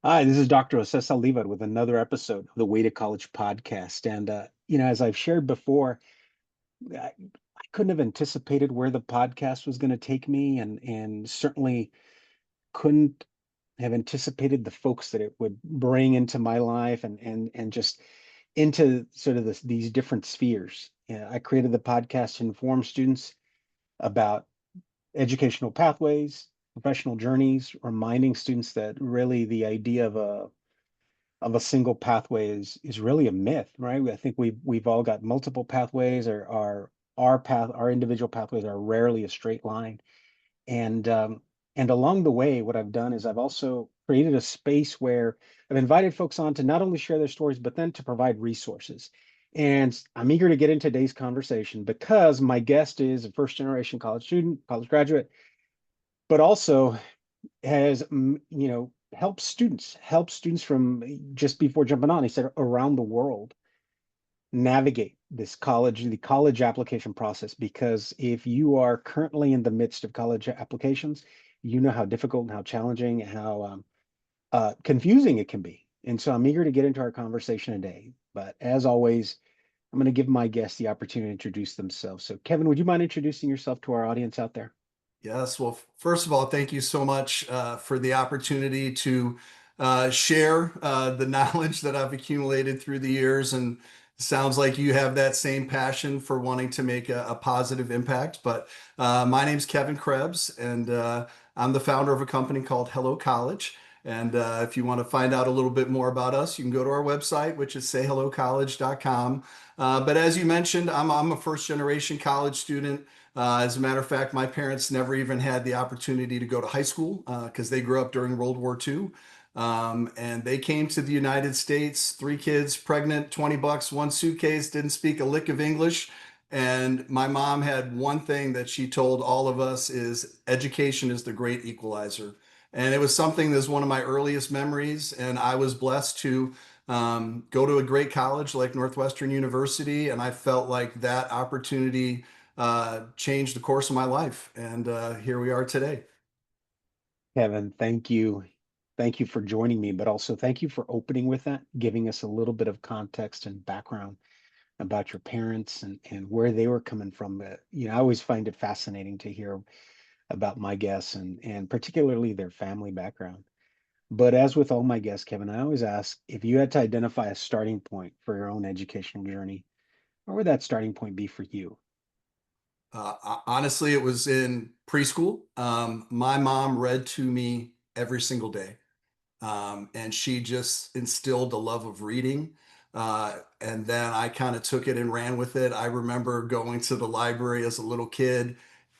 Hi, this is Dr. Jose Saldivar with another episode of the Way to College podcast. And, as I've shared before, I couldn't have anticipated where the podcast was going to take me, and certainly couldn't have anticipated the folks that it would bring into my life and just into sort of these different spheres. Yeah, I created the podcast to inform students about educational pathways, professional journeys, reminding students that really the idea of a single pathway is really a myth, right? I think we've all got multiple pathways, or our individual pathways are rarely a straight line. And and along the way, what I've done is I've also created a space where I've invited folks on to not only share their stories, but then to provide resources. And I'm eager to get into today's conversation because my guest is a first generation college student, college graduate, but also has helped students from just before jumping on, he said, around the world navigate the college application process. Because if you are currently in the midst of college applications, you know how difficult and how challenging, how confusing it can be. And so I'm eager to get into our conversation today, but as always, I'm going to give my guests the opportunity to introduce themselves. So Kevin, would you mind introducing yourself to our audience out there? Yes. Well, first of all, thank you so much for the opportunity to share the knowledge that I've accumulated through the years. And it sounds like you have that same passion for wanting to make a positive impact. But my name's Kevin Krebs, and I'm the founder of a company called Hello College. And if you want to find out a little bit more about us, you can go to our website, which is sayhellocollege.com. But as you mentioned, I'm a first generation college student. As a matter of fact, my parents never even had the opportunity to go to high school because they grew up during World War II. And they came to the United States, three kids, pregnant, 20 bucks, one suitcase, didn't speak a lick of English. And my mom had one thing that she told all of us is education is the great equalizer. And it was something that was one of my earliest memories. And I was blessed to go to a great college like Northwestern University. And I felt like that opportunity changed the course of my life. And here we are today. Kevin, thank you. Thank you for joining me, but also thank you for opening with that, giving us a little bit of context and background about your parents and where they were coming from. I always find it fascinating to hear about my guests and particularly their family background. But as with all my guests, Kevin, I always ask if you had to identify a starting point for your own educational journey, where would that starting point be for you? Honestly, it was in preschool. My mom read to me every single day. And she just instilled the love of reading. And then I kind of took it and ran with it. I remember going to the library as a little kid,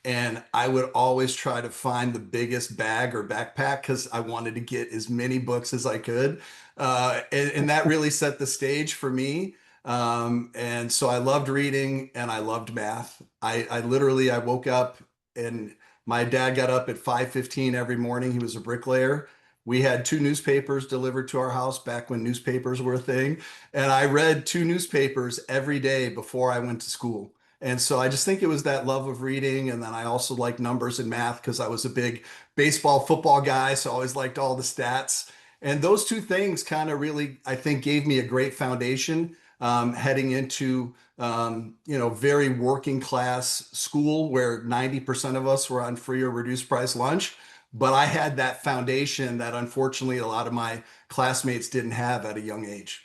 and I would always try to find the biggest bag or backpack because I wanted to get as many books as I could. And that really set the stage for me. And so I loved reading and I loved math. I literally I woke up and my dad got up at 5:15 every morning. He was a bricklayer. We had two newspapers delivered to our house back when newspapers were a thing. And I read two newspapers every day before I went to school. And so I just think it was that love of reading. And then I also liked numbers and math because I was a big baseball, football guy. So I always liked all the stats. And those two things kind of really, I think, gave me a great foundation heading into, very working class school where 90% of us were on free or reduced price lunch. But I had that foundation that unfortunately a lot of my classmates didn't have at a young age.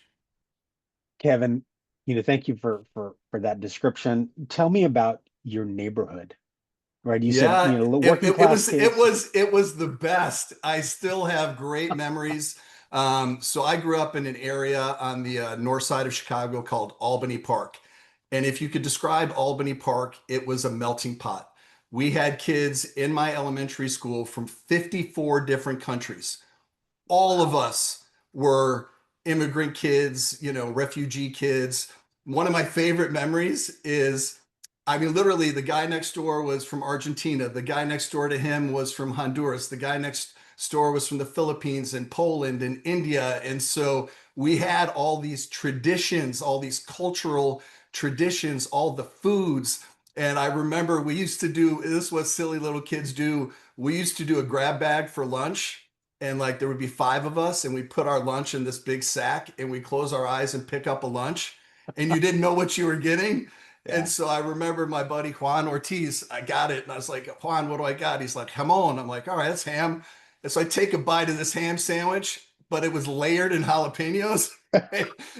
Kevin, thank you for that description. Tell me about your neighborhood, right? You said, Yeah, it, working it, it class was it kids. was it was the best. I still have great memories. So I grew up in an area on the north side of Chicago called Albany Park. And if you could describe Albany Park, it was a melting pot. We had kids in my elementary school from 54 different countries. All of Wow. us were immigrant kids, refugee kids. One of my favorite memories is, I mean, literally, the guy next door was from Argentina. The guy next door to him was from Honduras. The guy next door was from the Philippines and Poland and India. And so we had all these traditions, all these cultural traditions, all the foods. And I remember we used to do this, is what silly little kids do. We used to do a grab bag for lunch and like there would be five of us, and we put our lunch in this big sack, and we close our eyes and pick up a lunch, and you didn't know what you were getting. And Yeah. so I remember my buddy Juan Ortiz, I got it, and I was like, Juan, what do I got? He's like, jamon. I'm like, all right, that's ham. And so I take a bite of this ham sandwich, but it was layered in jalapenos.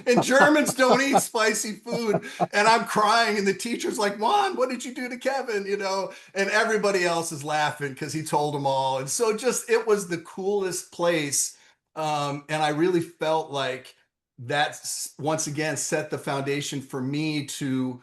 And Germans don't eat spicy food. And I'm crying, and the teacher's like, Juan, what did you do to Kevin? You know, and everybody else is laughing because he told them all. And so just it was the coolest place. And I really felt like that once again set the foundation for me to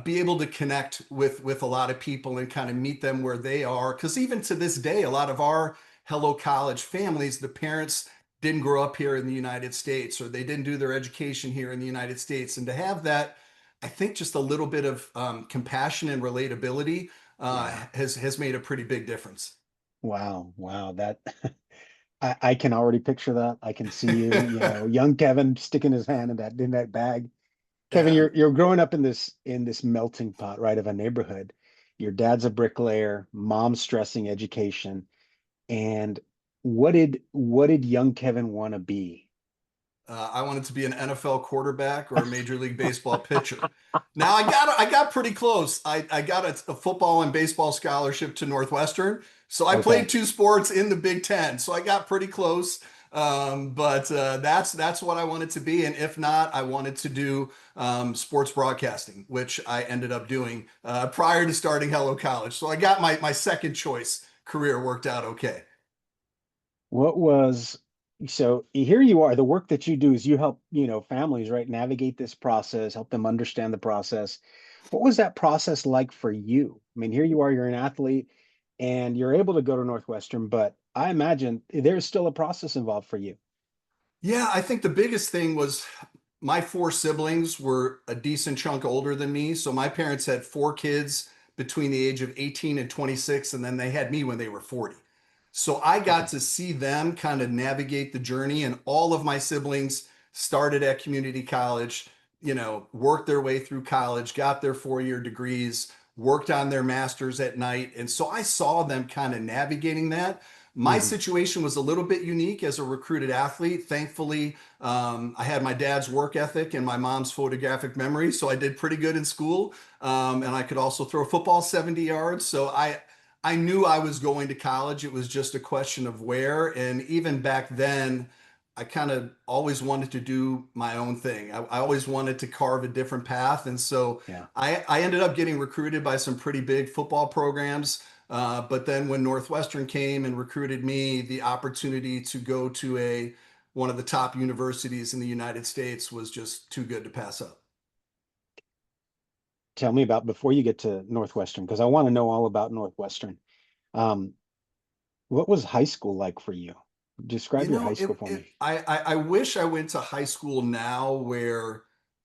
be able to connect with a lot of people and kind of meet them where they are. Because even to this day, a lot of our Hello College families, the parents didn't grow up here in the United States, or they didn't do their education here in the United States. And to have that, I think just a little bit of compassion and relatability Yeah. has made a pretty big difference. Wow. Wow. That I can already picture that. I can see you, young Kevin sticking his hand in that bag. Kevin, Yeah. you're growing up in this melting pot, right, of a neighborhood. Your dad's a bricklayer, mom's stressing education. And what did young Kevin want to be? I wanted to be an NFL quarterback or a Major League Baseball pitcher. Now I got pretty close. I got a football and baseball scholarship to Northwestern, so I Okay. played two sports in the Big Ten. So I got pretty close. But that's what I wanted to be, and if not, I wanted to do sports broadcasting, which I ended up doing prior to starting Hello College. So I got my second choice career worked out okay. What was so here you are, the work that you do is you help, families, right, navigate this process, help them understand the process. What was that process like for you? I mean, here you are, you're an athlete and you're able to go to Northwestern, but I imagine there's still a process involved for you. Yeah, I think the biggest thing was my four siblings were a decent chunk older than me. So my parents had four kids between the age of 18 and 26, and then they had me when they were 40. So I got Okay. to see them kind of navigate the journey, and all of my siblings started at community college, worked their way through college, got their 4 year degrees, worked on their masters at night. And so I saw them kind of navigating that. My Hmm. situation was a little bit unique as a recruited athlete. Thankfully, I had my dad's work ethic and my mom's photographic memory, so I did pretty good in school. And I could also throw football 70 yards. So I knew I was going to college. It was just a question of where. And even back then, I kind of always wanted to do my own thing. I always wanted to carve a different path. And so Yeah. I ended up getting recruited by some pretty big football programs. But then when Northwestern came and recruited me, the opportunity to go to one of the top universities in the United States was just too good to pass up. Tell me about before you get to Northwestern, because I want to know all about Northwestern. Um, what was high school like for you? You Describe your high know, school for me. I wish I went to high school now where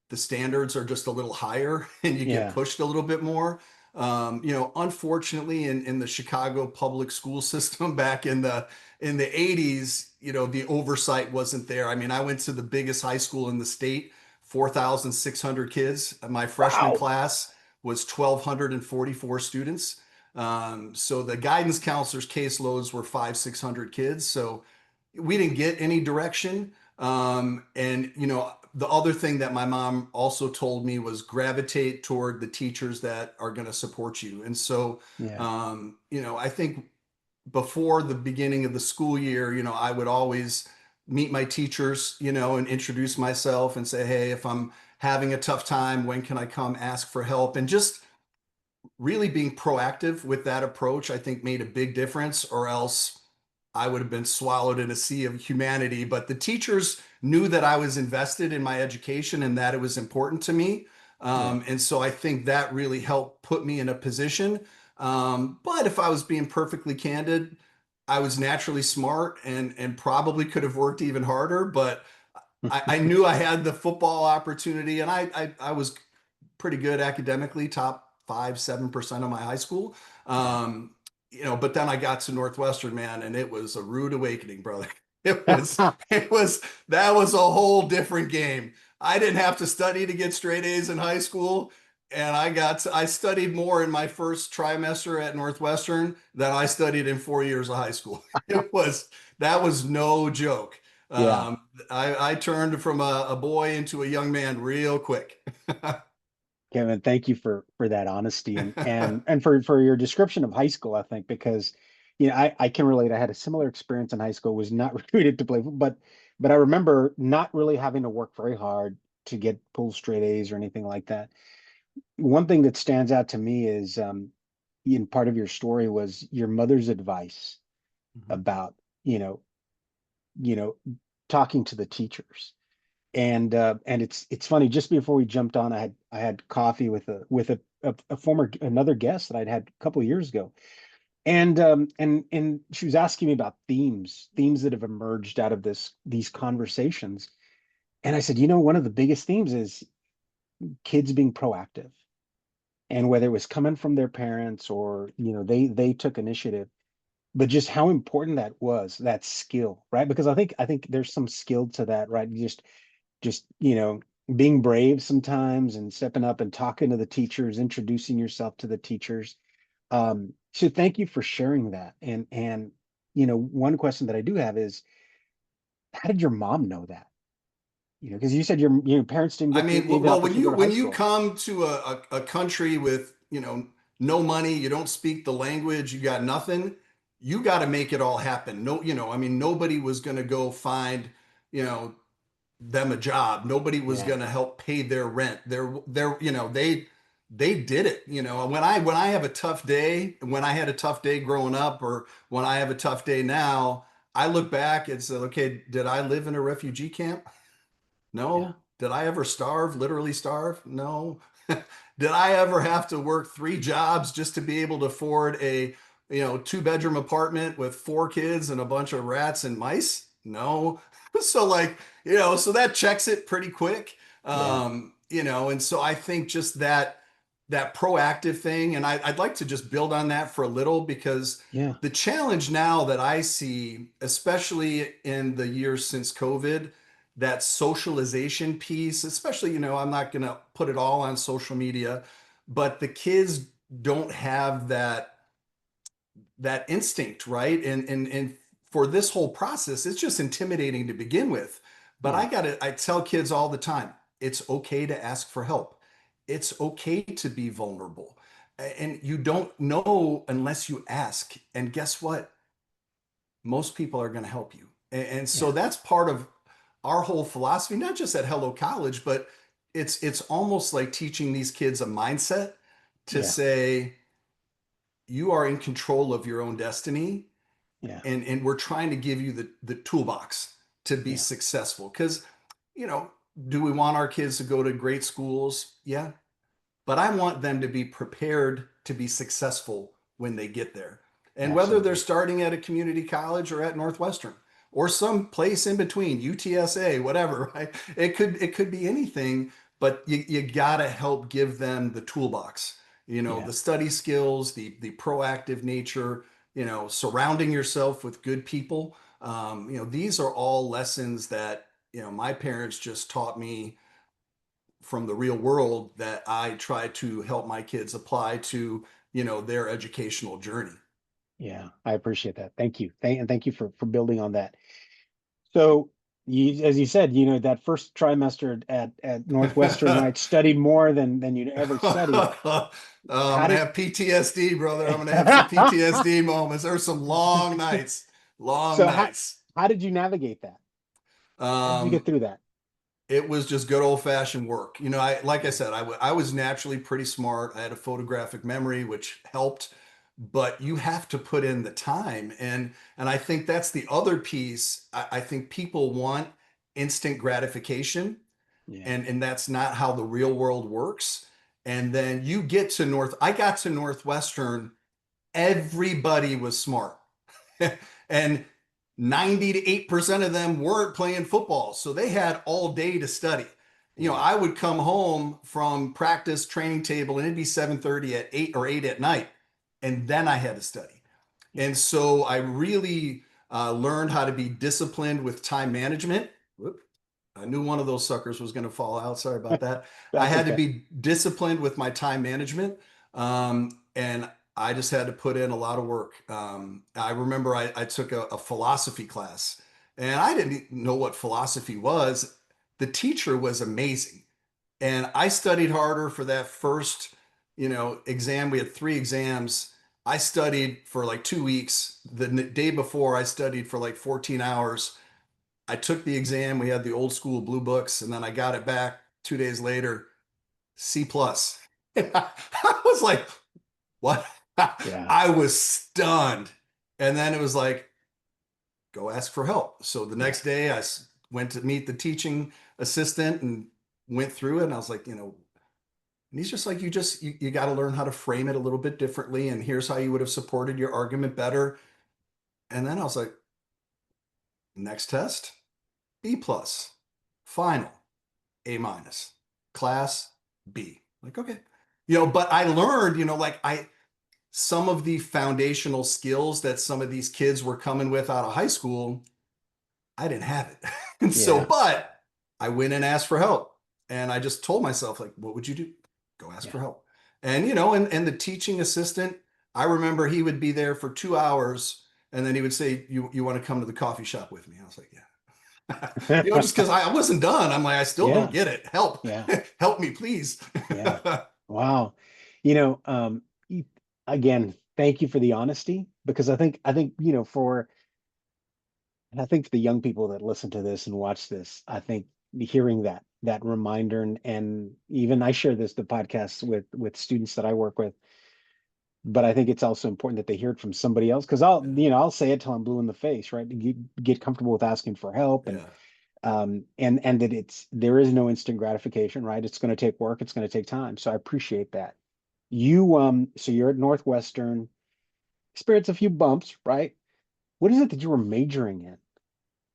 the standards are just a little higher and you get Yeah. pushed a little bit more. Unfortunately, in the Chicago public school system back in the 80s, the oversight wasn't there. I mean, I went to the biggest high school in the state, 4,600 kids. My freshman Wow. class was 1,244 students. So the guidance counselors' caseloads were 600 kids. So we didn't get any direction. And the other thing that my mom also told me was gravitate toward the teachers that are going to support you. And so, Yeah. I think before the beginning of the school year, I would always meet my teachers, and introduce myself and say, hey, if I'm having a tough time, when can I come ask for help? And just really being proactive with that approach, I think made a big difference, or else I would have been swallowed in a sea of humanity. But the teachers knew that I was invested in my education and that it was important to me. Yeah. And so I think that really helped put me in a position. But if I was being perfectly candid, I was naturally smart and probably could have worked even harder. But I knew I had the football opportunity, and I was pretty good academically, top 5, 7% of my high school. Yeah. Um, but then I got to Northwestern, man, and it was a rude awakening, brother. That was a whole different game. I didn't have to study to get straight A's in high school. And I studied more in my first trimester at Northwestern than I studied in 4 years of high school. It was, that was no joke. Yeah. I turned from a boy into a young man real quick. Kevin, thank you for that honesty and for your description of high school, I think, because I can relate. I had a similar experience in high school, was not recruited to play, but I remember not really having to work very hard to get pull straight A's or anything like that. One thing that stands out to me is in part of your story was your mother's advice Mhm. about, you know, you know, talking to the teachers. And it's funny, just before we jumped on, I had coffee with a former another guest that I'd had a couple of years ago. And she was asking me about themes that have emerged out of these conversations. And I said, one of the biggest themes is kids being proactive. And whether it was coming from their parents or, they took initiative, but just how important that was, that skill, right? Because I think there's some skill to that, right? Just being brave sometimes and stepping up and talking to the teachers, introducing yourself to the teachers. So thank you for sharing that. And one question that I do have is, how did your mom know that? Because you said your parents didn't I get mean, the well, when opportunity to you go to high when you school. come to a country with, no money, you don't speak the language, you got nothing, you got to make it all happen. No, I mean, nobody was going to go find, you know, them a job. Nobody was Yeah, going to help pay their rent. They did it. When I have a tough day, when I had a tough day growing up, or when I have a tough day now, I look back and say, okay, did I live in a refugee camp? yeah, No. Did I ever starve, literally starve? No. Did I ever have to work three jobs just to be able to afford a, two-bedroom apartment with four kids and a bunch of rats and mice? No. So like, so that checks it pretty quick. yeah, And so I think just that proactive thing, and I'd like to just build on that for a little, because yeah, the challenge now that I see, especially in the years since COVID, that socialization piece, especially, I'm not going to put it all on social media, but the kids don't have that instinct, right? And for this whole process, it's just intimidating to begin with. But yeah, I tell kids all the time, it's okay to ask for help. It's okay to be vulnerable. And you don't know unless you ask. And guess what? Most people are going to help you. And so yeah, that's part of our whole philosophy, not just at Hello College, but it's almost like teaching these kids a mindset to yeah, say, you are in control of your own destiny, yeah, and we're trying to give you the toolbox to be yeah, successful. Because, you know, do we want our kids to go to great schools? Yeah. But I want them to be prepared to be successful when they get there. And whether they're absolutely. starting at a community college or at Northwestern or some place in between, UTSA, whatever, right? It could be anything, but you gotta help give them the toolbox. Yeah, The study skills, the proactive nature, surrounding yourself with good people. These are all lessons that, my parents just taught me from the real world, that I try to help my kids apply to, their educational journey. yeah. I appreciate that. Thank you. And thank you for building on that. So as you said, that first trimester at Northwestern, right, studied more than you'd ever studied. I'm How gonna did have PTSD, brother. I'm gonna have some PTSD moments. There's some long nights, long so how nights. how did you navigate that? How did you get Um, through that? it was just good old fashioned work. Like I Yeah, said, I was naturally pretty smart. I had a photographic memory, which helped, but you have to put in the time. And I think that's the other piece. I think people want instant gratification, yeah, and that's not how the real world works. And then I got to Northwestern, everybody was smart. And 98% of them weren't playing football. So they had all day to study. yeah, I would come home from practice training table and it'd be 7:30 at 8 at night. And then I had to study. yeah. And so I really learned how to be disciplined with time management. Whoop. I knew one of those suckers was going to fall out. Sorry about that. I That's had to okay. be disciplined with my time management. And I just had to put in a lot of work. I remember I took a philosophy class, and I didn't know what philosophy was. The teacher was amazing, and I studied harder for that first, exam. We had three exams. I studied for like 2 weeks. The day before, I studied for like 14 hours. I took the exam. We had the old school blue books, and then I got it back 2 days later, C plus. I was like, what? Yeah. I was stunned. And then it was like, go ask for help. So the Yeah. next day I went to meet the teaching assistant and went through it. And I was like, and he's just like, you got to learn how to frame it a little bit differently. And here's how you would have supported your argument better. And then I was like, next test, B plus, final, A minus, class B. Like, okay. But I learned, some of the foundational skills that some of these kids were coming with out of high school, I didn't have it. And so, Yeah. but I went and asked for help. And I just told myself, like, what would you do? Go ask for Yeah. help. And, and the teaching assistant, I remember he would be there for 2 hours and then he would say, you want to come to the coffee shop with me? I was like, yeah. Just because I wasn't done. I'm like, I still don't Yeah. get it. Help, Yeah. help me, please. Yeah. Wow. You know, y- again, thank you for the honesty because I think, and I think for the young people that listen to this and watch this, I think hearing that reminder and even I share the podcasts with students that I work with, but I think it's also important that they hear it from somebody else because Yeah. I'll say it till I'm blue in the face, right? Get comfortable with asking for help Yeah. and that there is no instant gratification, right? It's going to take work, it's going to take time. So I appreciate that. So you're at Northwestern, experience a few bumps, right? What is it that you were majoring in?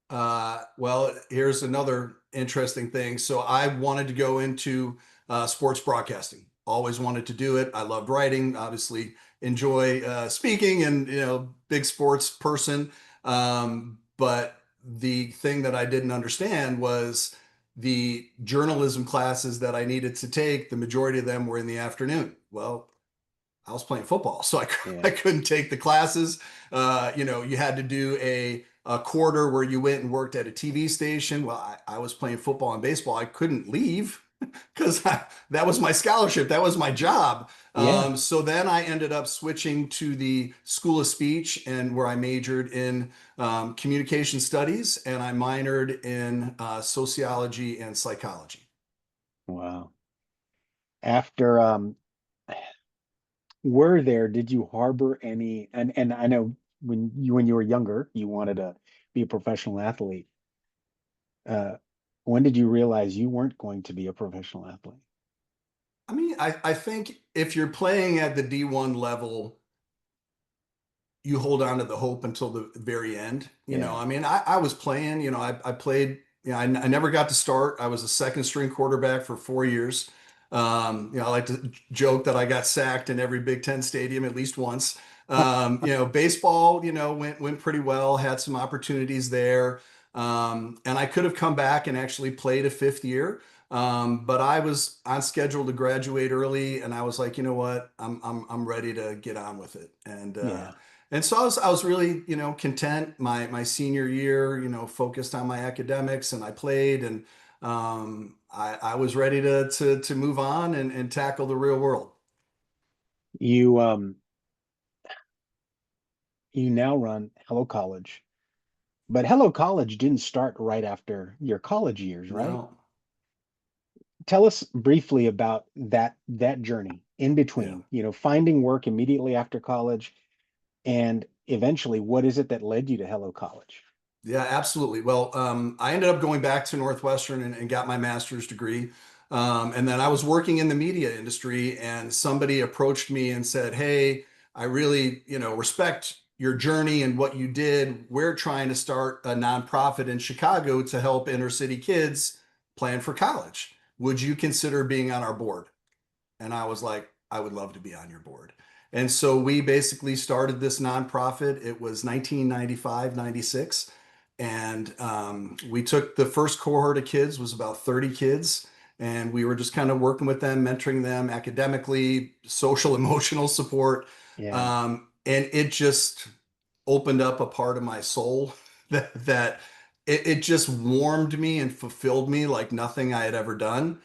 Well, here's another interesting thing. So I wanted to go into sports broadcasting. Always wanted to do it. I loved writing. Obviously, enjoy speaking, and big sports person. But the thing that I didn't understand was the journalism classes that I needed to take. The majority of them were in the afternoon. Well, I was playing football, so I Yeah. couldn't take the classes. You had to do a quarter where you went and worked at a TV station. Well, I was playing football and baseball. I couldn't leave because that was my scholarship. That was my job. Yeah. So then I ended up switching to the School of Speech, and where I majored in communication studies and I minored in sociology and psychology. Wow. After were there, did you harbor any and I know when you were younger, you wanted to be a professional athlete. Uh when did you realize you weren't going to be a professional athlete? I mean, I think if you're playing at the D1 level, you hold on to the hope until the very end. Yeah. I mean, I was playing, I played, I never got to start. I was a second string quarterback for 4 years. I like to joke that I got sacked in every Big Ten stadium at least once. Baseball, went pretty well, had some opportunities there. And I could have come back and actually played a fifth year. But I was on schedule to graduate early, and I was like, you know what, I'm ready to get on with it. Yeah. And so I was really, content my senior year, focused on my academics, and I played, and I was ready to move on and tackle the real world. You you now run Hello College. But Hello College didn't start right after your college years, right? No, Tell us briefly about that journey in yeah. between, finding work immediately after college and eventually what is it that led you to Hello College? Yeah, absolutely. Well, I ended up going back to Northwestern and got my master's degree. And then I was working in the media industry, and somebody approached me and said, "Hey, I really, respect your journey and what you did. We're trying to start a nonprofit in Chicago to help inner city kids plan for college. Would you consider being on our board?" And I was like, I would love to be on your board. And so we basically started this nonprofit. It was 1995, 96. And we took the first cohort of kids, was about 30 kids. And we were just kind of working with them, mentoring them academically, social, emotional support. Yeah. And it just opened up a part of my soul that it just warmed me and fulfilled me like nothing I had ever done.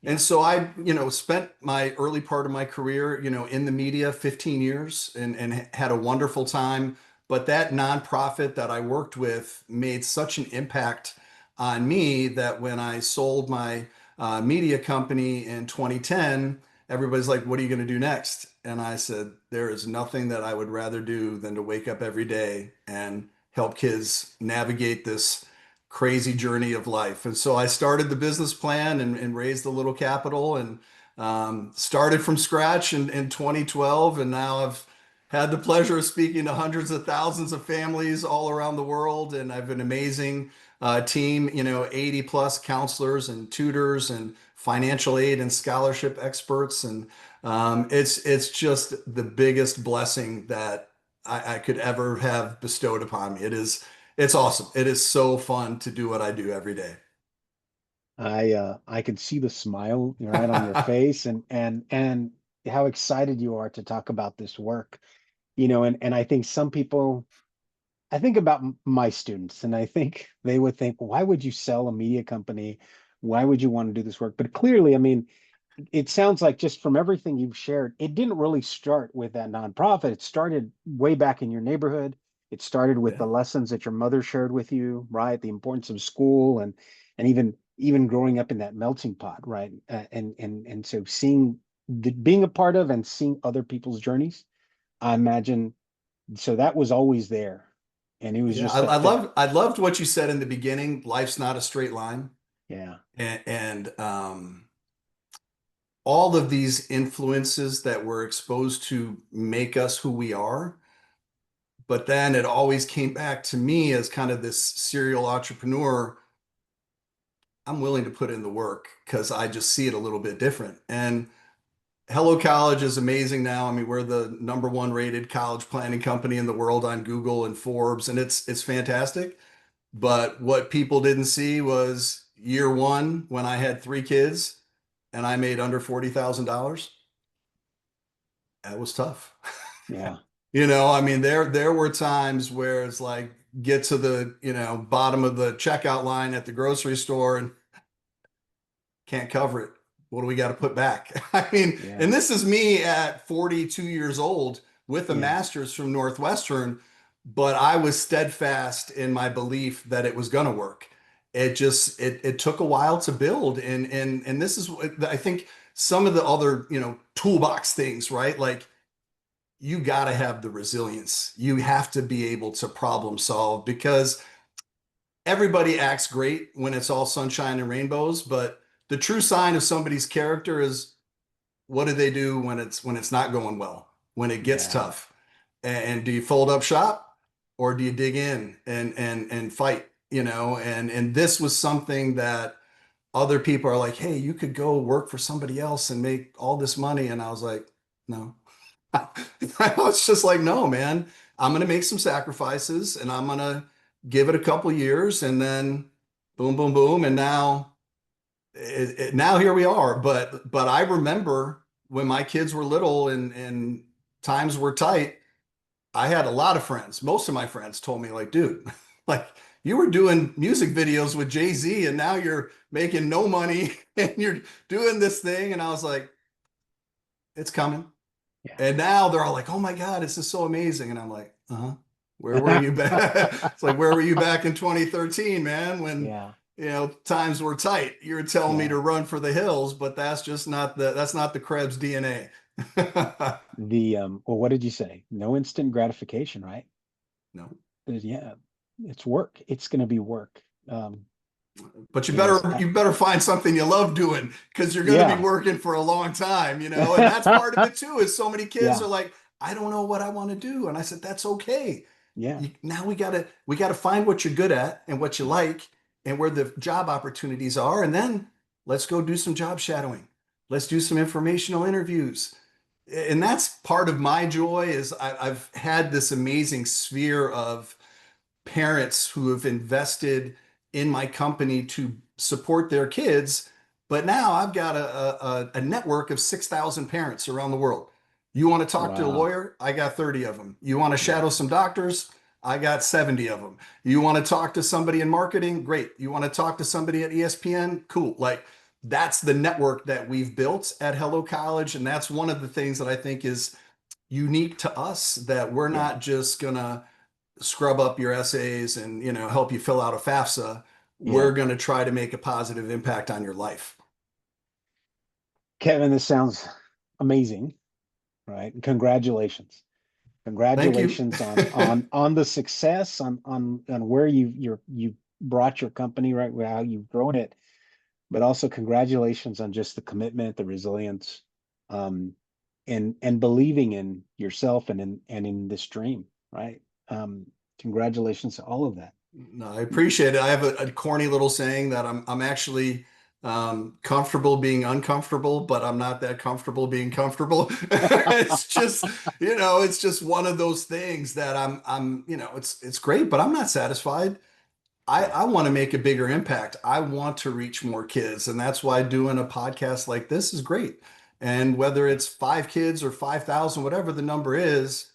And Yeah. so I, spent my early part of my career, in the media, 15 years, and had a wonderful time. But that nonprofit that I worked with made such an impact on me that when I sold my media company in 2010, everybody's like, what are you going to do next? And I said, there is nothing that I would rather do than to wake up every day and help kids navigate this crazy journey of life. And so I started the business plan and raised a little capital and started from scratch in 2012. And now I've had the pleasure of speaking to hundreds of thousands of families all around the world. And I have an amazing team, 80 plus counselors and tutors and financial aid and scholarship experts. And it's just the biggest blessing that I could ever have bestowed upon me. It's awesome. It is so fun to do what I do every day. I could see the smile right on your face, and how excited you are to talk about this work. And I think some people, I think about my students, and I think they would think, why would you sell a media company? Why would you want to do this work? But clearly, I mean, it sounds like just from everything you've shared, it didn't really start with that nonprofit. It started way back in your neighborhood. It started with Yeah. the lessons that your mother shared with you, right? The importance of school and even growing up in that melting pot, right? And so being a part of and seeing other people's journeys, I imagine. So that was always there, and it was Yeah, just that I loved what you said in the beginning. Life's not a straight line, yeah, and all of these influences that we're exposed to make us who we are. But then it always came back to me as kind of this serial entrepreneur. I'm willing to put in the work because I just see it a little bit different. And Hello College is amazing now. I mean, we're the number one rated college planning company in the world on Google and Forbes, and it's fantastic. But what people didn't see was year one when I had three kids and I made under $40,000. That was tough. yeah, I mean, there were times where it's like get to the, bottom of the checkout line at the grocery store and can't cover it. What do we got to put back? I mean, yeah, and this is me at 42 years old with a yeah, master's from Northwestern, but I was steadfast in my belief that it was going to work. It took a while to build, and this is what I think some of the other, toolbox things, right? Like you got to have the resilience. You have to be able to problem solve because everybody acts great when it's all sunshine and rainbows, but the true sign of somebody's character is what do they do when it's not going well, when it gets yeah, tough? And do you fold up shop or do you dig in and fight, and this was something that other people are like, hey, you could go work for somebody else and make all this money. And I was like, no. I was just like, no, man, I'm going to make some sacrifices and I'm going to give it a couple years and then boom, boom, boom. And now here we are. But I remember when my kids were little and times were tight, I had a lot of friends. Most of my friends told me like, dude, like you were doing music videos with Jay-Z and now you're making no money and you're doing this thing. And I was like, it's coming. yeah. And now they're all like, "Oh my God, this is so amazing!" And I'm like, "Uh-huh. Where were you back?" It's like, "Where were you back in 2013, man? When Yeah, times were tight. You were telling me yeah. to run for the hills, but that's not the Krebs DNA." Well, what did you say? No instant gratification, right? No, Yeah, it's work. It's going to be work. but you You know, better you better find something you love doing because you're going to be yeah, working for a long time, And that's part of it too. Is so many kids yeah, are like, "I don't know what I want to do," and I said, "That's okay." yeah, Now we gotta find what you're good at and what you like and where the job opportunities are, and then let's go do some job shadowing. Let's do some informational interviews. And that's part of my joy is I've had this amazing sphere of parents who have invested in my company to support their kids. But now I've got a network of 6,000 parents around the world. You want to talk to a Wow. lawyer? I got 30 of them. You want to Yeah. shadow some doctors? I got 70 of them. You want to talk to somebody in marketing? Great. You want to talk to somebody at ESPN? Cool. Like that's the network that we've built at Hello College. And that's one of the things that I think is unique to us, that we're Yeah. not just going to scrub up your essays and, help you fill out a FAFSA. Yeah. We're going to try to make a positive impact on your life. Kevin, this sounds amazing, right? Congratulations. Thank you. Congratulations on the success, on where you brought your company, right? How you've grown it, but also congratulations on just the commitment, the resilience, um, and believing in yourself and in this dream, right? Congratulations to all of that. No, I appreciate it. I have a corny little saying that I'm actually comfortable being uncomfortable, but I'm not that comfortable being comfortable. It's just one of those things that it's great, but I'm not satisfied. I, Yeah. I want to make a bigger impact. I want to reach more kids, and that's why doing a podcast like this is great. And whether Yeah. it's 5 kids or 5,000, whatever the number is,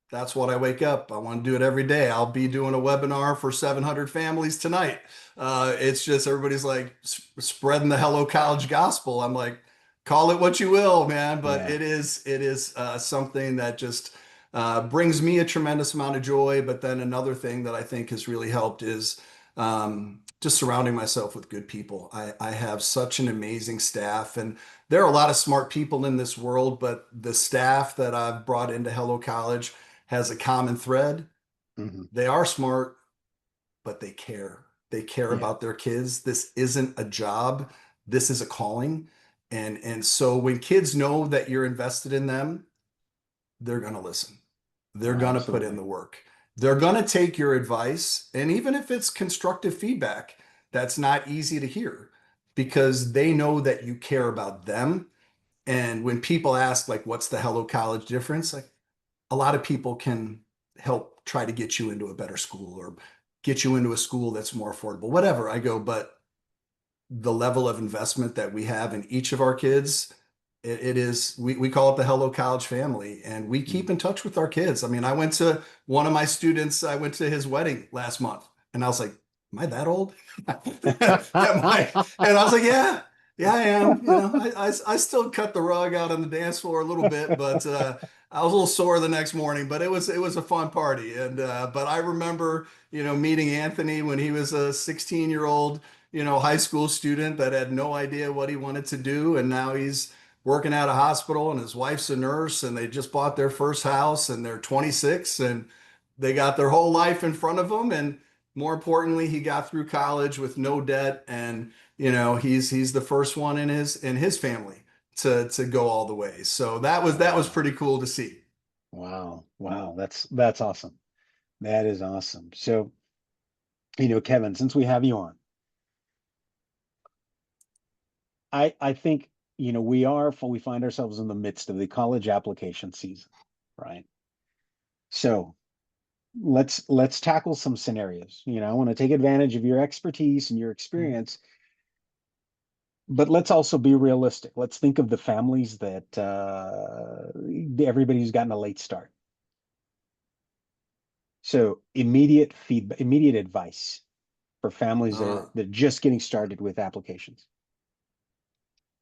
that's what I wake up. I want to do it every day. I'll be doing a webinar for 700 families tonight. It's just everybody's like spreading the Hello College gospel. I'm like, call it what you will, man. But Yeah. it is something that just brings me a tremendous amount of joy. But then another thing that I think has really helped is just surrounding myself with good people. I have such an amazing staff, and there are a lot of smart people in this world, but the staff that I've brought into Hello College has a common thread. Hmm. They are smart, but they care. They care Yeah. about their kids. This isn't a job. This is a calling. And so when kids know that you're invested in them, they're going to listen. They're Oh, going to put in absolutely. the work. They're going to take your advice. And even if it's constructive feedback, that's not easy to hear because they know that you care about them. And when people ask, like, what's the Hello College difference? Like, a lot of people can help try to get you into a better school or get you into a school that's more affordable, whatever. I go, but the level of investment that we have in each of our kids, it is, we call it the Hello College family, and we keep Mm. in touch with our kids. I mean, I went to one of my students, I went to his wedding last month, and I was like, am I that old? And I was like, yeah, yeah, I am. I still cut the rug out on the dance floor a little bit, but I was a little sore the next morning. But it was a fun party, and but I remember meeting Anthony when he was a 16-year-old high school student that had no idea what he wanted to do, and now he's working at a hospital, and his wife's a nurse, and they just bought their first house, and they're 26, and they got their whole life in front of them, and more importantly, he got through college with no debt, and he's the first one in his family to go all the way. So that was Wow. pretty cool to see. Wow. Wow. That's awesome. That is awesome. So, Kevin, since we have you on, I think, we find ourselves in the midst of the college application season, right? So let's tackle some scenarios. I want to take advantage of your expertise and your experience, but let's also be realistic. Let's think of the families that everybody's gotten a late start. So immediate feedback, immediate advice for families that Uh, are just getting started with applications.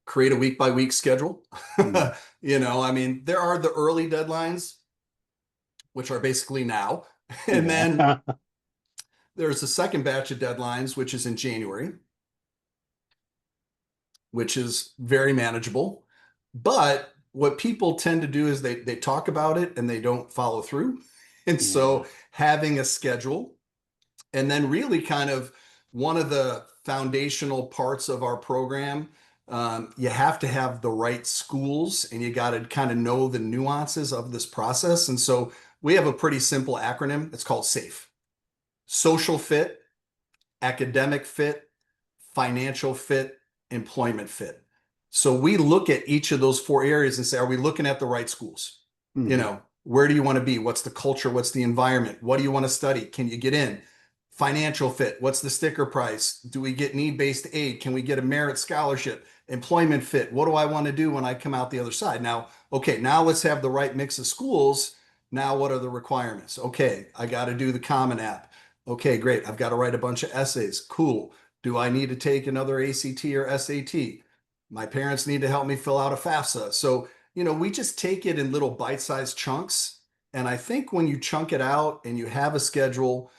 Create a week by week schedule. Mm. I mean, there are the early deadlines, which are basically now. And Yeah. then there's a second batch of deadlines, which is in January, which is very manageable. But what people tend to do is they talk about it and they don't follow through. And Yeah. so having a schedule, and then really kind of one of the foundational parts of our program, you have to have the right schools and you got to kind of know the nuances of this process. And so we have a pretty simple acronym. It's called SAFE: social fit, academic fit, financial fit, employment fit. So we look at each of those four areas and say, are we looking at the right schools? Hmm. Where do you want to be? What's the culture? What's the environment? What do you want to study? Can you get in? financial fit. What's the sticker price? Do we get need-based aid? Can we get a merit scholarship? Employment fit. What do I want to do when I come out the other side? Now, okay, now let's have the right mix of schools. Now, what are the requirements? Okay, I got to do the Common App. Okay, great. I've got to write a bunch of essays. Cool. Do I need to take another ACT or SAT? My parents need to help me fill out a FAFSA. So, we just take it in little bite-sized chunks. And I think when you chunk it out and you have a schedule,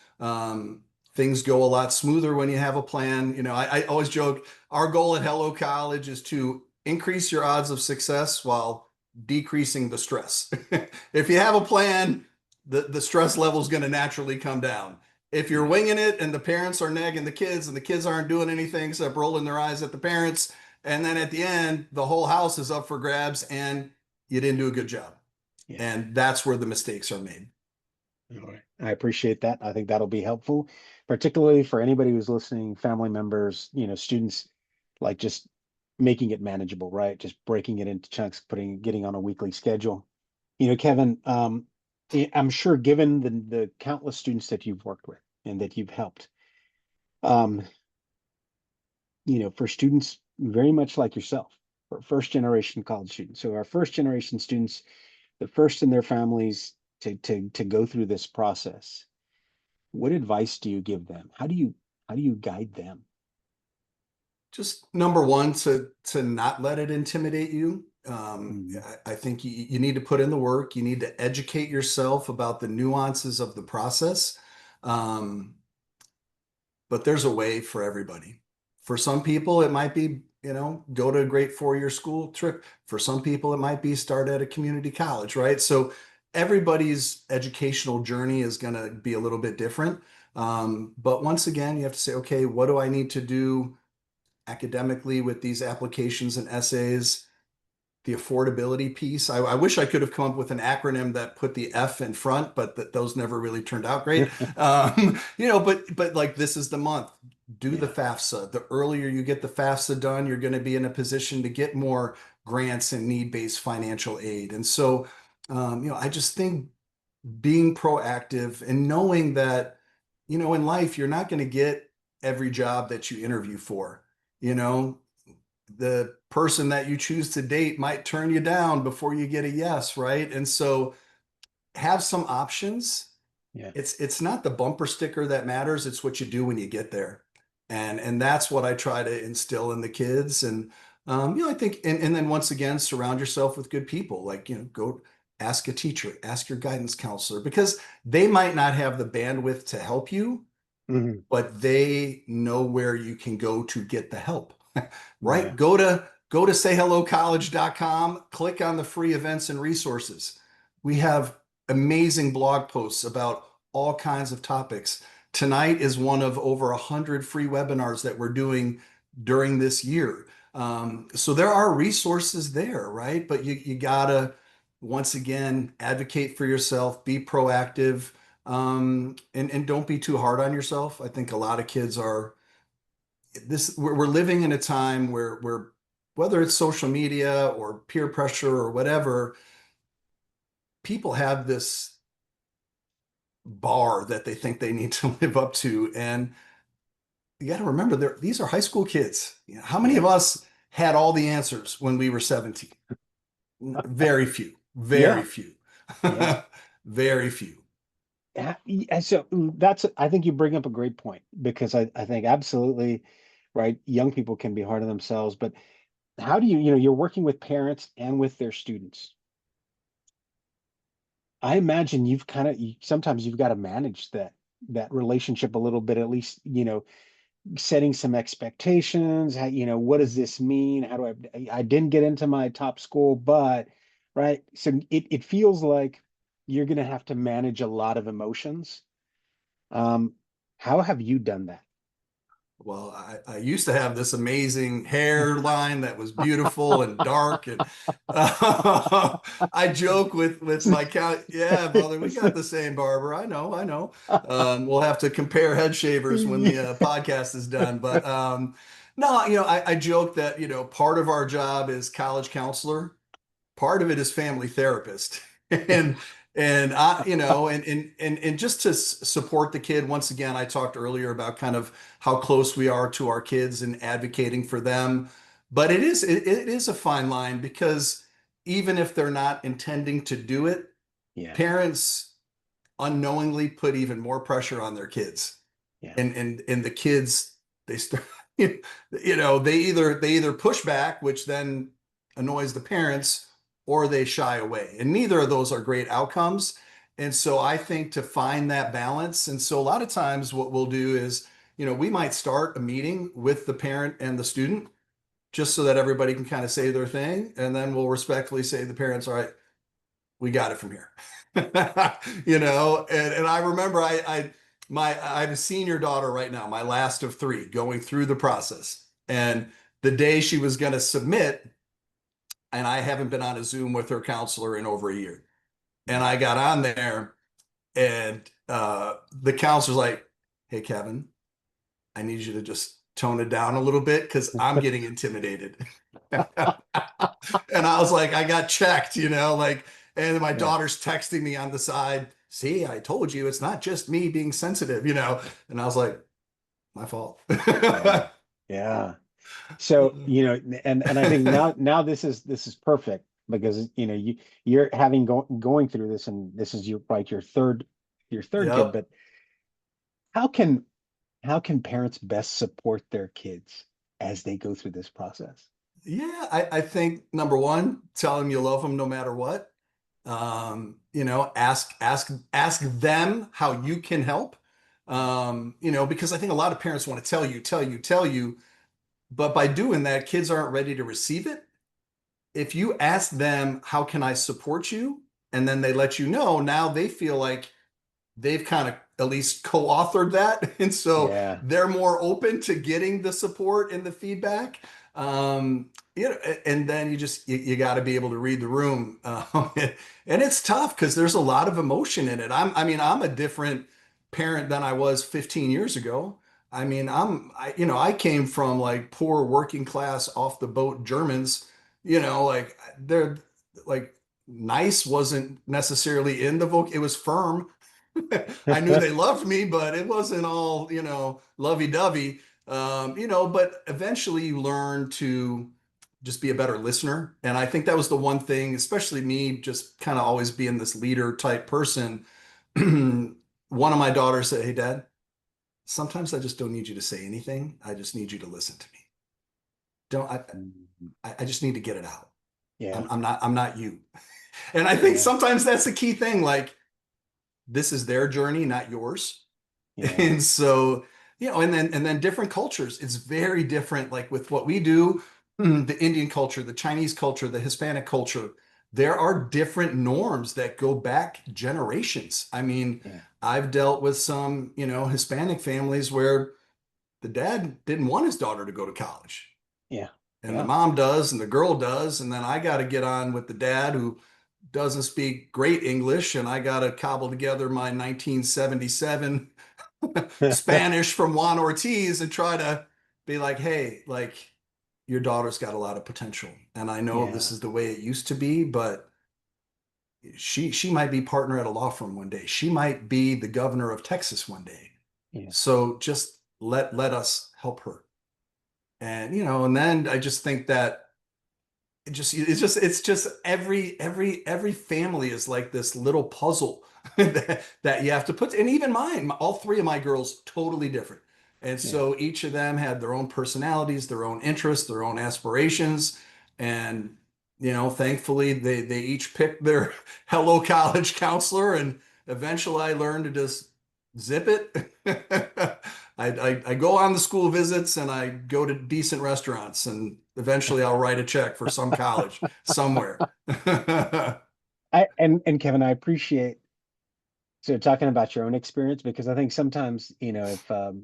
things go a lot smoother when you have a plan. I always joke, our goal at Hello College is to increase your odds of success while decreasing the stress. If you have a plan, the stress level is going to naturally come down. If you're winging it and the parents are nagging the kids and the kids aren't doing anything except rolling their eyes at the parents, and then at the end, the whole house is up for grabs and you didn't do a good job. Yeah. And that's where the mistakes are made. All right. I appreciate that. I think that'll be helpful, particularly for anybody who's listening, family members, students, like just making it manageable, right? Just breaking it into chunks, getting on a weekly schedule. Kevin, I'm sure given the countless students that you've worked with and that you've helped, um, for students very much like yourself, for first generation college students. So our first generation students, the first in their families to go through this process. What advice do you give them? How do you guide them? Just number one, to not let it intimidate you. Mm, I think you need to put in the work. You need to educate yourself about the nuances of the process. Um, but there's a way for everybody. For some people, it might be, go to a great 4-year school trip. For some people, it might be start at a community college, right? So everybody's educational journey is going to be a little bit different. But once again, you have to say, okay, what do I need to do academically with these applications and essays? The affordability piece. I wish I could have come up with an acronym that put the F in front, but those never really turned out great. But like this is the month. Do the yeah. FAFSA. The earlier you get the FAFSA done, you're going to be in a position to get more grants and need-based financial aid. And so, I just think being proactive and knowing that, in life, you're not going to get every job that you interview for. You know, the person that you choose to date might turn you down before you get a yes, right? And so have some options. Yeah. It's not the bumper sticker that matters, it's what you do when you get there. And that's what I try to instill in the kids. And I think and then once again, surround yourself with good people. Like, go ask a teacher, ask your guidance counselor, because they might not have the bandwidth to help you, Mhm. but they know where you can go to get the help. Right? Yeah. Go to sayhellocollege.com, click on the free events and resources. We have amazing blog posts about all kinds of topics. Tonight is one of over 100 free webinars that we're doing during this year. So there are resources there, right? But you gotta, once again, advocate for yourself, be proactive, and don't be too hard on yourself. I think a lot of kids are we're living in a time where whether it's social media or peer pressure or whatever, people have this bar that they think they need to live up to. And you got to remember, these are high school kids. How many Yeah. of us had all the answers when we were 17? Very few, very Yeah. few, Yeah. very few. And so I think you bring up a great point because I think absolutely right. Young people can be hard on themselves, but how do you're working with parents and with their students. I imagine you've sometimes you've got to manage that relationship a little bit, at least, setting some expectations. What does this mean? How do I didn't get into my top school, but right. So it feels like you're going to have to manage a lot of emotions. Um, how have you done that? Well, I used to have this amazing hairline that was beautiful and dark, and I joke with my count. Yeah, brother, we got the same barber. I know, I know. We'll have to compare head shavers when the podcast is done. But no, I joke that part of our job is college counselor, part of it is family therapist, and And and just to support the kid. Once again, I talked earlier about kind of how close we are to our kids and advocating for them. But it is a fine line, because even if they're not intending to do it, Yeah, parents unknowingly put even more pressure on their kids. yeah, And the kids, they start they either push back, which then annoys the parents, or they shy away, and neither of those are great outcomes. And so I think to find that balance, and so a lot of times what we'll do is, we might start a meeting with the parent and the student, just so that everybody can kind of say their thing, and then we'll respectfully say to the parents, all right, we got it from here. And I remember I have a senior daughter right now, my last of three, going through the process. And the day she was going to submit, and I haven't been on a Zoom with her counselor in over a year. And I got on there, and the counselor's like, "Hey, Kevin, I need you to just tone it down a little bit because I'm getting intimidated." And I was like, I got checked, like, and my yeah, daughter's texting me on the side, "See, I told you it's not just me being sensitive." And I was like, my fault. yeah, yeah. So, and I think now this is perfect because you're having going through this, and this is your third kid. Yep. But how can how can parents best support their kids as they go through this process? Yeah, I think number one, tell them you love them no matter what. Ask them how you can help. Because I think a lot of parents want to tell you, but by doing that, kids aren't ready to receive it. If you ask them, how can I support you? And then they let you know, now they feel like they've kind of at least co-authored that. And so Yeah, they're more open to getting the support and the feedback. And then you got to be able to read the room. And it's tough because there's a lot of emotion in it. I'm a different parent than I was 15 years ago. I came from like poor working class off the boat Germans, like they're like nice wasn't necessarily in the voc. It was firm. I knew they loved me, but it wasn't all, lovey-dovey. But eventually you learn to just be a better listener. And I think that was the one thing, especially me, just kind of always being this leader type person. One of my daughters said, "Hey, Dad, sometimes I just don't need you to say anything. I just need you to listen to me. Don't Mhm. I just need to get it out. Yeah, I'm not you." And I think yeah, sometimes that's the key thing. Like, this is their journey, not yours. yeah, And so, and then different cultures, it's very different. Like with what we do, the Indian culture, the Chinese culture, the Hispanic culture, there are different norms that go back generations. yeah, I've dealt with some, Hispanic families where the dad didn't want his daughter to go to college, yeah, and the yeah, mom does, and the girl does. And then I got to get on with the dad who doesn't speak great English, and I got to cobble together my 1977 Spanish from Juan Ortiz and try to be like, "Hey, like, your daughter's got a lot of potential. And I know this yeah, is the way it used to be, but she might be partner at a law firm one day. She might be the governor of Texas one day. yeah, So just let us help her." And then I just think that it's just every family is like this little puzzle that you have to put. And even mine, all three of my girls, totally different. And yeah. so each of them had their own personalities, their own interests, their own aspirations. And thankfully they each picked their hello college counselor, and eventually I learned to just zip it. I go on the school visits, and I go to decent restaurants, and eventually I'll write a check for some college somewhere. And Kevin, I appreciate talking about your own experience, because I think sometimes, if a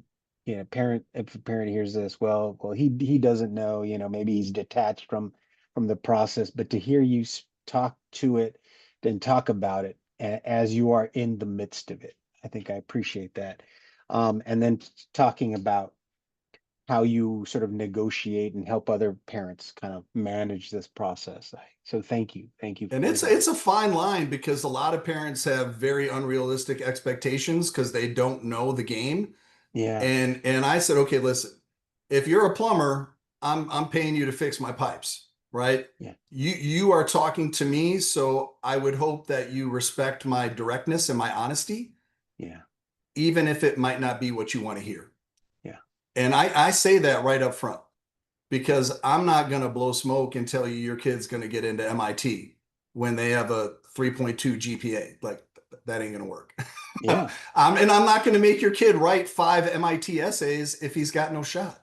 parent hears this, well, he doesn't know, maybe he's detached from the process, but to hear you talk to it, then talk about it as you are in the midst of it, I think I appreciate that. And then talking about how you sort of negotiate and help other parents kind of manage this process. So thank you And for that. it's a fine line because a lot of parents have very unrealistic expectations because they don't know the game. Yeah, And I said, okay, listen, if you're a plumber, I'm paying you to fix my pipes, right? yeah, You are talking to me, so I would hope that you respect my directness and my honesty, yeah, even if it might not be what you want to hear. yeah, And I say that right up front because I'm not going to blow smoke and tell you your kid's going to get into MIT when they have a 3.2 GPA. Like that ain't going to work. yeah, And I'm not going to make your kid write 5 MIT essays if he's got no shot.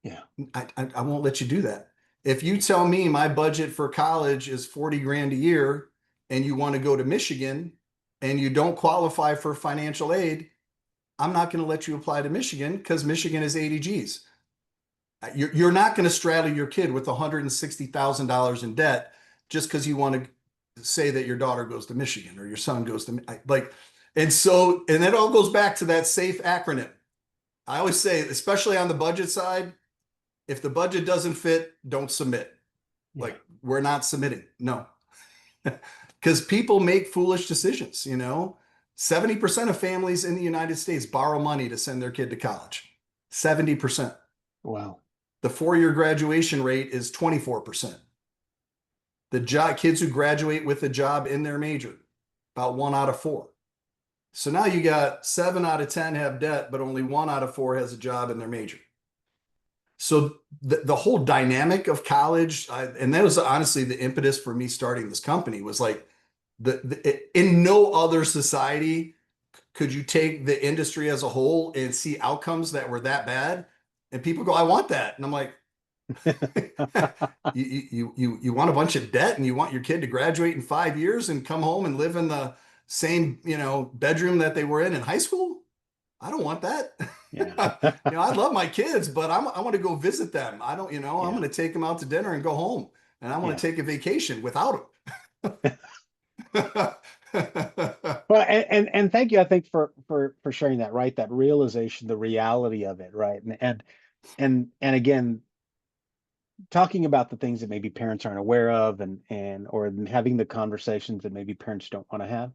yeah, I won't let you do that. If you tell me my budget for college is 40 grand a year and you want to go to Michigan and you don't qualify for financial aid, I'm not going to let you apply to Michigan because Michigan is 80 G's. You're not going to straddle your kid with $160,000 in debt just because you want to say that your daughter goes to Michigan or your son goes to like, and it all goes back to that SAFE acronym. I always say, especially on the budget side, if the budget doesn't fit, don't submit. yeah, Like we're not submitting. No, because people make foolish decisions. 70% of families in the United States borrow money to send their kid to college. 70%. wow, The 4-year graduation rate is 24%. The kids who graduate with a job in their major, about 1 out of 4. So now you got 7 out of 10 have debt, but only 1 out of 4 has a job in their major. So the whole dynamic of college, and that was honestly the impetus for me starting this company, was like in no other society could you take the industry as a whole and see outcomes that were that bad, and people go, I want that, and I'm like, you want a bunch of debt and you want your kid to graduate in 5 years and come home and live in the same bedroom that they were in high school? I don't want that. yeah, I love my kids, but I want to go visit them. I don't, I'm yeah, going to take them out to dinner and go home, and I want yeah. to take a vacation without them. Well, and thank you, I think, for sharing that, right? That realization, the reality of it, right? And again, talking about the things that maybe parents aren't aware of, and or having the conversations that maybe parents don't want to have,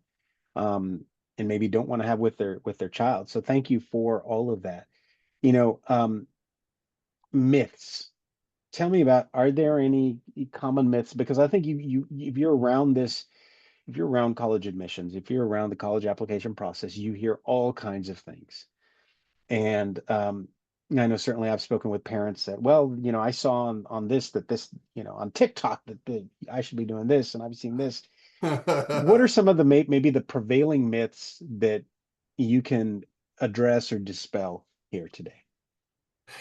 um, and maybe don't want to have with their child. So thank you for all of that. You know, myths. Tell me about, are there any common myths? Because I think if you're around this, if you're around college admissions, if you're around the college application process, you hear all kinds of things. And I know certainly I've spoken with parents that, well, I saw on this that this, on TikTok that I should be doing this, and I've seen this. What are some of the maybe the prevailing myths that you can address or dispel here today?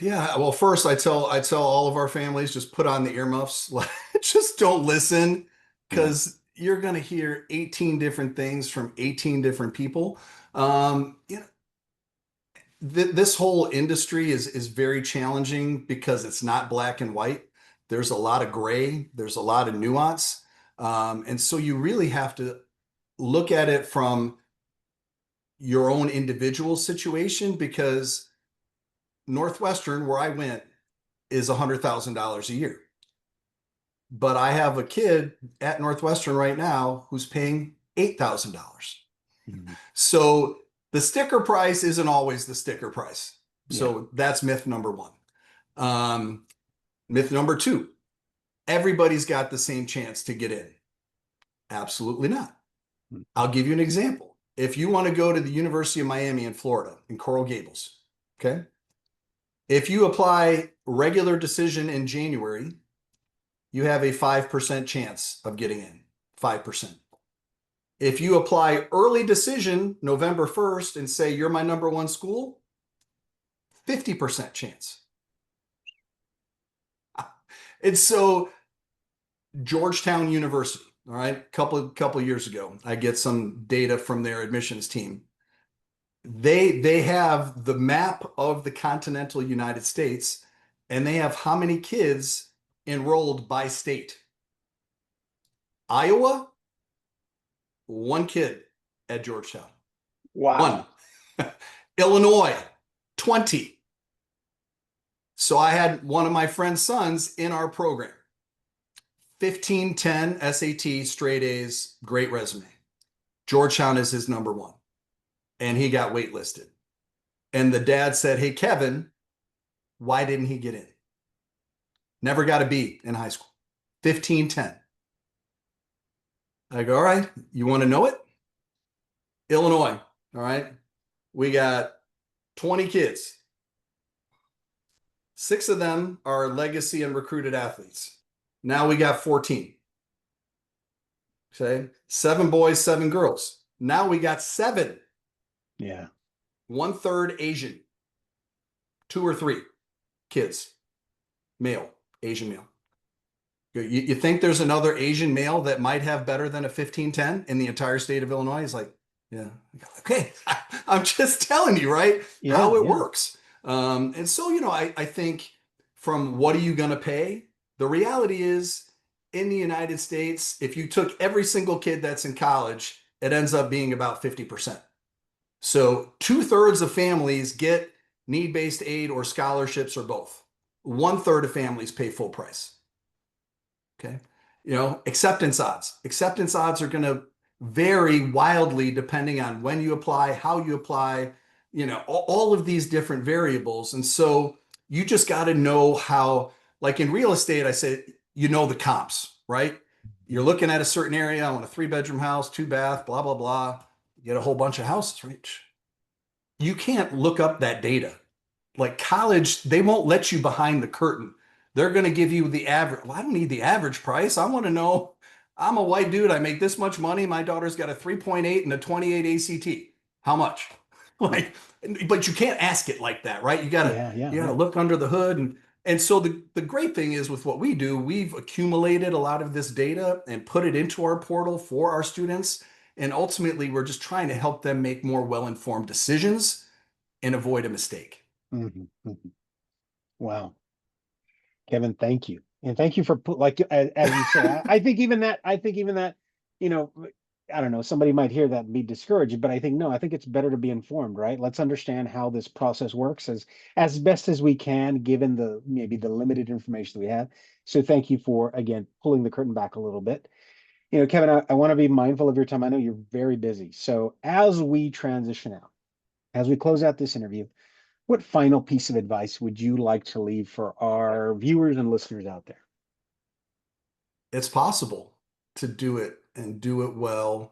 Yeah, well, first I tell all of our families just put on the earmuffs, like just don't listen Yeah. because you're going to hear 18 different things from 18 different people. Um, you know, this whole industry is very challenging because it's not black and white. There's a lot of gray, there's a lot of nuance. And so you really have to look at it from your own individual situation because Northwestern, where I went, is $100,000 a year. But I have a kid at Northwestern right now who's paying $8,000. Mhm. So the sticker price isn't always the sticker price. Yeah. So that's myth number one. Um, Myth number two, everybody's got the same chance to get in. Absolutely not. Mhm. I'll give you an example. If you want to go to the University of Miami in Florida, in Coral Gables, okay? If you apply regular decision in January, you have a 5% chance of getting in. 5%. If you apply early decision November 1st and say you're my number one school, 50% chance. And so Georgetown University, all right, couple years ago, I get some data from their admissions team. They have the map of the continental United States, and they have how many kids enrolled by state. Iowa, 1 kid at Georgetown. One. Wow. Illinois, 20. So I had one of my friend's sons in our program. 1510 SAT, straight A's, great resume. Georgetown is his number one. And he got waitlisted. And the dad said, "Hey, Kevin, why didn't he get in?" Never got a B in high school. 1510. I go, "All right, you want to know it?" Illinois. All right. We got 20 kids. 6 of them are legacy and recruited athletes. Now we got 14. Okay. 7 boys, 7 girls. Now we got 7. Yeah. 1/3 Asian. 2 or 3 kids. Male, Asian male. You think there's another Asian male that might have better than a 1510 in the entire state of Illinois? He's like, yeah. Okay. I'm just telling you, right? Yeah, How it yeah. works. And so, I think from what are you going to pay? The reality is in the United States, if you took every single kid that's in college, it ends up being about 50%. So 2/3 of families get need-based aid or scholarships or both. 1/3 of families pay full price. Okay. Acceptance odds. Acceptance odds are going to vary wildly depending on when you apply, how you apply, all of these different variables. And so you just got to know how, like in real estate, I said, the comps, right? You're looking at a certain area. I want a 3-bedroom house, 2-bath, blah, blah, blah. You get a whole bunch of houses, right? You can't look up that data. Like college, they won't let you behind the curtain. They're going to give you the average. Well, I don't need the average price. I want to know, I'm a white dude. I make this much money. My daughter's got a 3.8 and a 28 ACT. How much? Like, but you can't ask it like that, right? You gotta, Yeah, yeah, you gotta right. look under the hood. And so the great thing is with what we do, we've accumulated a lot of this data and put it into our portal for our students. And ultimately, we're just trying to help them make more well-informed decisions and avoid a mistake. Mhm, mhm. Wow. Kevin, thank you. And thank you for like as you say, I think even that, you know, I don't know, somebody might hear that and be discouraged, but I think no, I think it's better to be informed, right? Let's understand how this process works as best as we can, given the maybe the limited information we have. So thank you for again pulling the curtain back a little bit. Kevin, I want to be mindful of your time. I know you're very busy. So as we transition out, as we close out this interview, what final piece of advice would you like to leave for our viewers and listeners out there? It's possible to do it and do it well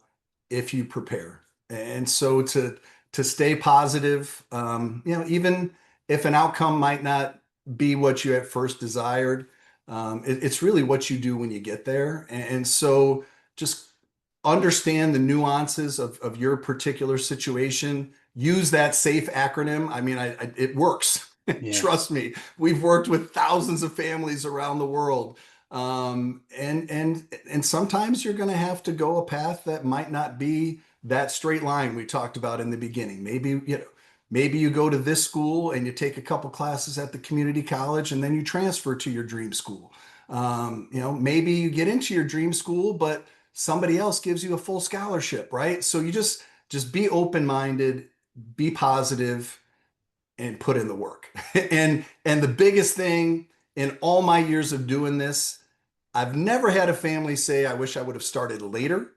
if you prepare. And so to stay positive, even if an outcome might not be what you at first desired, it's really what you do when you get there. And so just understand the nuances of your particular situation. Use that SAFE acronym. I mean, it works. Yeah. Trust me, we've worked with thousands of families around the world. And sometimes you're going to have to go a path that might not be that straight line we talked about in the beginning. Maybe you go to this school and you take a couple classes at the community college and then you transfer to your dream school. Maybe you get into your dream school, but somebody else gives you a full scholarship, right? So you just be open-minded, be positive, and put in the work. And the biggest thing in all my years of doing this, I've never had a family say, "I wish I would have started later."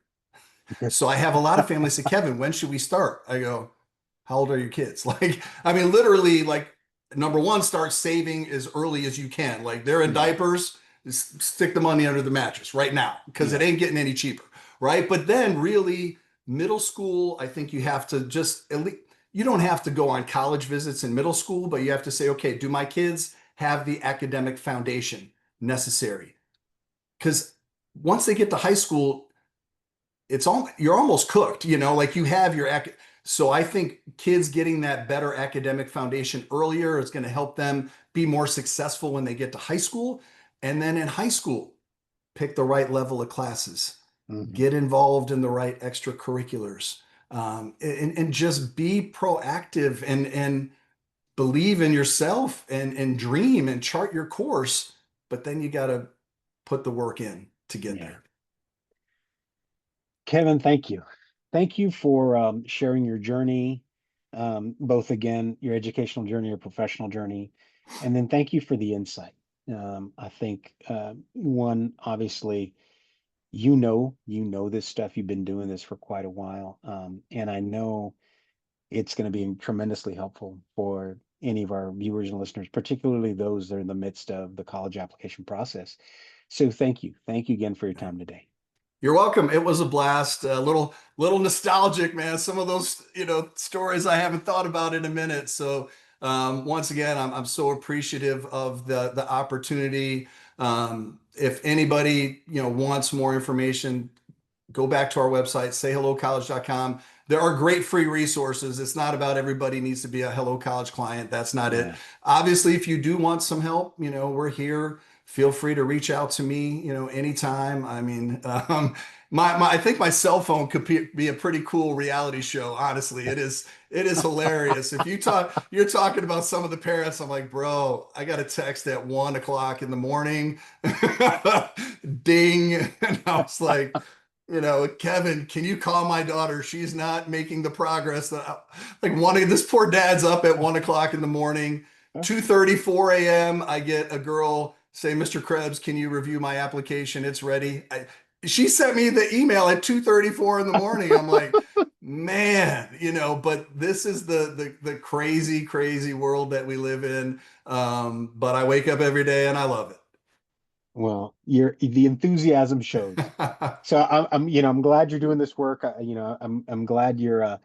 So I have a lot of families say, "Kevin, when should we start?" I go, "How old are your kids?" Like, I mean, literally, like, number one, start saving as early as you can. Like, they're in Yeah. diapers, just stick the money under the mattress right now because it Yeah. ain't getting any cheaper, right? But then, really, middle school, I think you have to just at least, you don't have to go on college visits in middle school, but you have to say, okay, do my kids have the academic foundation necessary? Because once they get to high school, you're almost cooked, like you have so I think kids getting that better academic foundation earlier is going to help them be more successful when they get to high school. And then in high school, pick the right level of classes, Mhm. get involved in the right extracurriculars, and just be proactive and believe in yourself and dream and chart your course. But then you got to put the work in to get Yeah. there. Kevin, thank you. Thank you for sharing your journey, both again, your educational journey, your professional journey. And then thank you for the insight. I think one, obviously, you know this stuff. You've been doing this for quite a while, and I know it's going to be tremendously helpful for any of our viewers and listeners, particularly those that are in the midst of the college application process. So thank you again for your time today. You're welcome. It was a blast. A little nostalgic, man. Some of those, stories I haven't thought about in a minute. So once again, I'm so appreciative of the opportunity. If anybody, wants more information, go back to our website, sayhellocollege.com. There are great free resources. It's not about everybody needs to be a Hello College client. That's not it. Yeah. Obviously, if you do want some help, we're here. Feel free to reach out to me, anytime. I mean, I think my cell phone could be a pretty cool reality show. Honestly, it is hilarious. If you're talking about some of the parents, I'm like, bro, I got a text at 1 o'clock in the morning. Ding. And I was like, Kevin, can you call my daughter? She's not making the progress like this poor dad's up at 1 o'clock in the morning, 2:34 a.m. I get a girl say, Mr. Krebs, can you review my application? It's ready. She sent me the email at 2:34 in the morning. I'm like, man, but this is the crazy, crazy world that we live in. But I wake up every day and I love Well, the enthusiasm shows. it. So I'm glad you're doing this work. I'm glad you're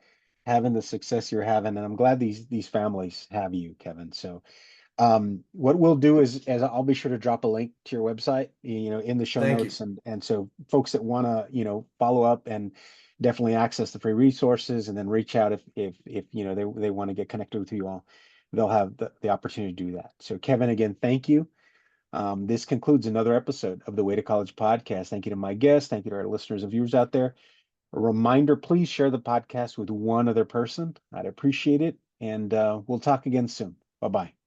having the success you're having, and I'm glad these families have you, Kevin. So what we'll do is, as I'll be sure to drop a link to your website, in the show Thank you. notes, and so folks that want to, follow up and definitely access the free resources, and then reach out if they want to get connected with you all, they'll have the opportunity to do that. So Kevin, again, thank you. This concludes another episode of the Way to College podcast. Thank you to my guests. Thank you to our listeners and viewers out there. A reminder, please share the podcast with one other person. I'd appreciate it. And we'll talk again soon. Bye bye.